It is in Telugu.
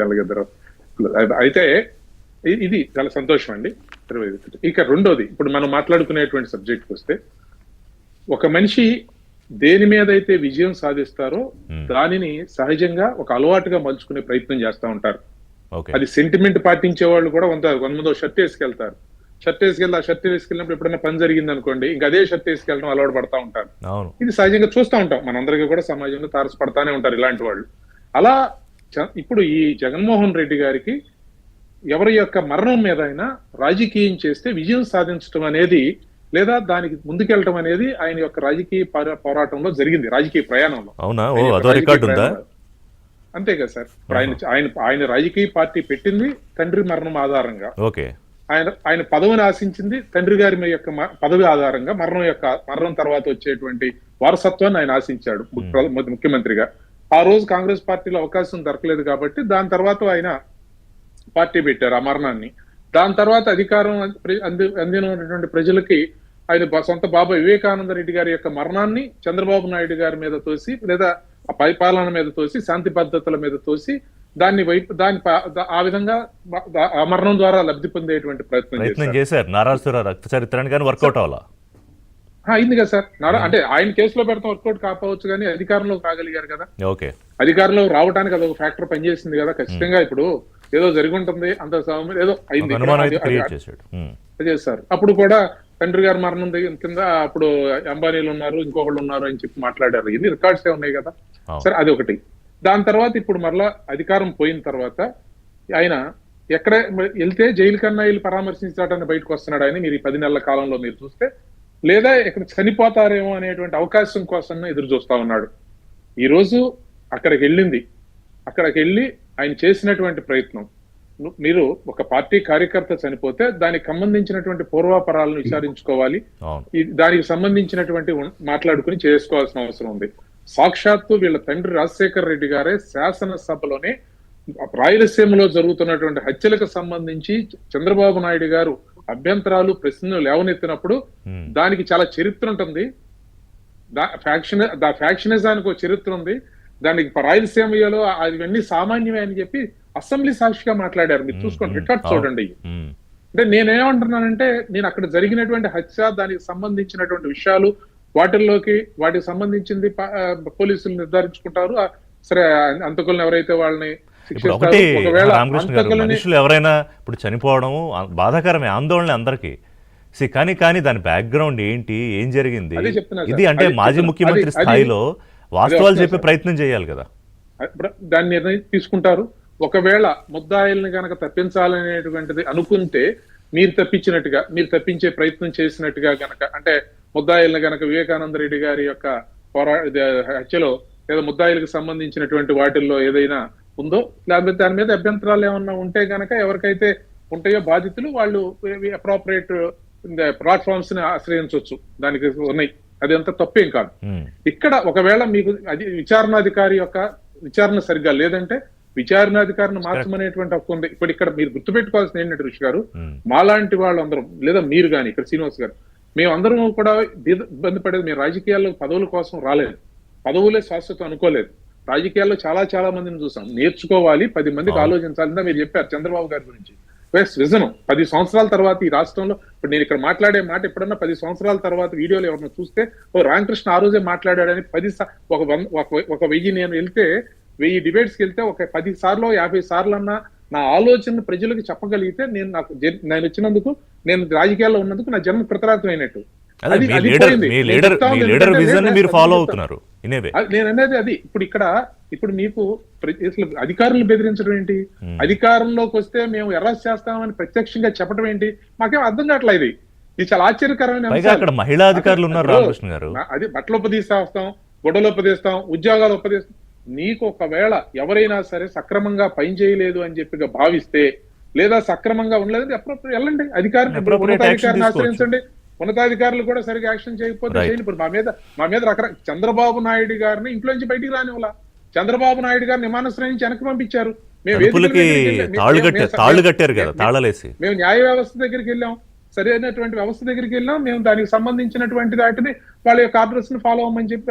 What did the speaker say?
జలగద్దరం. అయితే ఇది చాలా సంతోషం అండి. ఇక రెండోది, ఇప్పుడు మనం మాట్లాడుకునేటువంటి సబ్జెక్ట్ వస్తే, ఒక మనిషి దేని మీద అయితే విజయం సాధిస్తారో దానిని సహజంగా ఒక అలవాటుగా మలుచుకునే ప్రయత్నం చేస్తూ ఉంటారు. అది సెంటిమెంట్ పాటించే వాళ్ళు కూడా ఉంటారు. కొంతమంది షర్ట్ వేసుకెళ్తారు. షర్ట్ వేసుకెళ్ళినప్పుడు ఎప్పుడైనా పని జరిగింది అనుకోండి, ఇంకా అదే షర్ట్ వేసుకెళ్ళడం అలవాటు పడతా ఉంటారు. ఇది సహజంగా చూస్తూ ఉంటాం. మనందరికీ కూడా సమాజంలో తారసపడతానే ఉంటారు ఇలాంటి వాళ్ళు. అలా ఇప్పుడు ఈ జగన్మోహన్ రెడ్డి గారికి ఎవరి యొక్క మరణం మీద అయినా రాజకీయం చేస్తే విజయం సాధించడం అనేది, లేదా దానికి ముందుకెళ్ళటం అనేది ఆయన యొక్క రాజకీయ పోరాటంలో జరిగింది, రాజకీయ ప్రయాణంలో. అంతే కదా సార్. ఆయన రాజకీయ పార్టీ పెట్టింది తండ్రి మరణం ఆధారంగా. ఆయన పదవిని ఆశించింది తండ్రి గారి యొక్క పదవి ఆధారంగా. మరణం తర్వాత వచ్చేటువంటి వారసత్వాన్ని ఆయన ఆశించాడు ముఖ్యమంత్రిగా. ఆ రోజు కాంగ్రెస్ పార్టీలో అవకాశం దొరకలేదు కాబట్టి దాని తర్వాత ఆయన పార్టీ పెట్టారు ఆ మరణాన్ని. దాని తర్వాత అధికారం అందినటువంటి ప్రజలకి ఆయన సొంత బాబా వివేకానంద రెడ్డి గారి యొక్క మరణాన్ని చంద్రబాబు నాయుడు గారి మీద తోసి, లేదా ఆ పరిపాలన మీద తోసి, శాంతి పద్ధతుల మీద తోసి దాన్ని ఆ విధంగా ఆ మరణం ద్వారా లబ్ధి పొందేటువంటి ప్రయత్నం చేశారు. నారాసుర రక్త చరిత్రని కానీ వర్కౌట్ అవ్వాలా అయింది కదా సార్. అంటే ఆయన కేసులో పెడతాం వర్కౌట్ కాకపోవచ్చు, కానీ అధికారంలోకి రాగలిగారు కదా. అధికారంలో రావడానికి అదొక ఫ్యాక్టర్ పనిచేసింది కదా ఖచ్చితంగా. ఇప్పుడు ఏదో జరిగి ఉంటుంది, అంత ఏదో అయింది చేస్తారు. అప్పుడు కూడా తండ్రి గారి మరణం కింద అప్పుడు అంబానీలు ఉన్నారు, ఇంకొకళ్ళు ఉన్నారు అని చెప్పి మాట్లాడారు. ఇన్ని రికార్డ్స్ ఉన్నాయి కదా. సరే, అది ఒకటి. దాని తర్వాత ఇప్పుడు మరలా అధికారం పోయిన తర్వాత ఆయన ఎక్కడ వెళ్తే జైలు కన్నా వెళ్ళి పరామర్శించడానికి బయటకు వస్తున్నాడు ఆయన. మీరు ఈ 10 నెలల కాలంలో మీరు చూస్తే, లేదా ఇక్కడ చనిపోతారేమో అనేటువంటి అవకాశం కోసం ఎదురు చూస్తా ఉన్నాడు. ఈ రోజు అక్కడికి వెళ్ళి ఆయన చేసినటువంటి ప్రయత్నం, మీరు ఒక పార్టీ కార్యకర్త చనిపోతే దానికి సంబంధించినటువంటి పూర్వాపరాలను విచారించుకోవాలి, దానికి సంబంధించినటువంటి మాట్లాడుకుని చేసుకోవాల్సిన అవసరం ఉంది. సాక్షాత్తు వీళ్ళ తండ్రి రాజశేఖర రెడ్డి గారే శాసనసభలోనే రాయలసీమలో జరుగుతున్నటువంటి హత్యలకు సంబంధించి చంద్రబాబు నాయుడు గారు అభ్యంతరాలు, ప్రశ్నలు లేవనెత్తినప్పుడు దానికి చాలా చరిత్ర ఉంటుంది. ఫ్యాక్షనిజానికి ఒక చరిత్ర ఉంది. దానికి రాయలసీమలో అవన్నీ సామాన్యమే అని చెప్పి అసెంబ్లీ సాక్షిగా మాట్లాడారు. మీరు చూసుకోండి, రికార్డ్ చూడండి. అంటే నేనేమంటున్నానంటే, నేను అక్కడ జరిగినటువంటి హత్య, దానికి సంబంధించినటువంటి విషయాలు, వాటికి సంబంధించింది పోలీసులు నిర్ధారించుకుంటారు. సరే, అంతకులను ఎవరైతే వాళ్ళని మనుషులు ఎవరైనా ఇప్పుడు చనిపోవడం బాధాకరమే, ఆందోళన అందరికీ. కానీ దాని బ్యాక్గ్రౌండ్ ఏంటి, ఏం జరిగింది, ఇది అంటే మాజీ ముఖ్యమంత్రి స్థాయిలో వాస్తవాలు చెప్పే ప్రయత్నం చేయాలి కదా. దాన్ని నిర్ణయం తీసుకుంటారు. ఒకవేళ ముద్దాయిల్ని గనక తప్పించాలనేటువంటిది అనుకుంటే, మీరు తప్పించే ప్రయత్నం చేసినట్టుగా గనక, అంటే ముద్దాయిల్ని గనక వివేకానంద రెడ్డి గారి యొక్క హత్యలో లేదా ముద్దాయిలకు సంబంధించినటువంటి వాటిల్లో ఏదైనా ఉందో, లేకపోతే దాని మీద అభ్యంతరాలు ఏమన్నా ఉంటే గనక, ఎవరికైతే ఉంటాయో బాధితులు, వాళ్ళు అప్రాపరియేట్ ప్లాట్ఫామ్స్ ని ఆశ్రయించవచ్చు. దానికి ఉన్నాయి, అది అంత తప్పేం కాదు. ఇక్కడ ఒకవేళ మీకు అది విచారణాధికారి యొక్క విచారణ సరిగ్గా లేదంటే విచారణాధికారిని మార్చమనేటువంటి హక్కు ఉంది. ఇప్పుడు ఇక్కడ మీరు గుర్తుపెట్టుకోవాల్సిన ఏంటంటే ఋషి గారు, మాలాంటి వాళ్ళందరం, లేదా మీరు కానీ ఇక్కడ శ్రీనివాస్ గారు, మేమందరం కూడా ఇబ్బంది పడేది, మేము రాజకీయాల్లో పదవుల కోసం రాలేదు, పదవులే శాశ్వతం అనుకోలేదు. రాజకీయాల్లో చాలా మందిని చూసాం. నేర్చుకోవాలి, 10 మందికి ఆలోచించాలి. మీరు చెప్పారు చంద్రబాబు గారి గురించి, విజనం 10 సంవత్సరాల తర్వాత ఈ రాష్ట్రంలో, ఇప్పుడు నేను ఇక్కడ మాట్లాడే మాట ఎప్పుడన్నా 10 సంవత్సరాల తర్వాత వీడియోలు ఎవరన్నా చూస్తే, రామకృష్ణ ఆ రోజే మాట్లాడాడని 1000 నేను వెళ్తే 1000 డిబేట్స్కి వెళ్తే ఒక 10 సార్లు 50 సార్లు అన్నా నా ఆలోచన ప్రజలకు చెప్పగలిగితే, నేను వచ్చినందుకు, నేను రాజకీయాల్లో ఉన్నందుకు నా జన్మ కృతరార్థం అయినట్టు. నేను అనేది అది. ఇప్పుడు మీకు అధికారులు బెదిరించడం ఏంటి, అధికారంలోకి వస్తే మేము అరెస్ట్ చేస్తామని ప్రత్యక్షంగా చెప్పడం ఏంటి, మాకేం అర్థం కావట్లేదు. ఇది చాలా ఆశ్చర్యకరమైన మహిళా అధికారులు ఉన్నారు. అది బట్టలు ఉపదేస్తాం, గుడ్డలు ఉపదేస్తాం, ఉద్యోగాలు ఉపదేస్తాం. నీకు ఒకవేళ ఎవరైనా సరే సక్రమంగా పని చేయలేదు అని చెప్పి భావిస్తే, లేదా సక్రమంగా ఉండలేదంటే అప్పుడు వెళ్ళండి, ఉన్నతాధికారిని ఆశ్రయించండి. ఉన్నతాధికారులు కూడా సరిగా యాక్షన్ చేయకపోతే చేయండి. ఇప్పుడు మా మీద రకరకాల చంద్రబాబు నాయుడు గారిని ఇంట్లో నుంచి బయటికి రానివ్వాల, చంద్రబాబు నాయుడు గారిని విమానాశ్రయం నుంచి వెనక్కి పంపించారు. మేము న్యాయ వ్యవస్థ దగ్గరికి వెళ్ళాం, సరైనటువంటి వ్యవస్థ దగ్గరికి వెళ్ళాం. మేము దానికి సంబంధించినటువంటి వాటిని వాళ్ళ యొక్క ఆర్డర్స్ ని ఫాలో అవ్వమని చెప్పి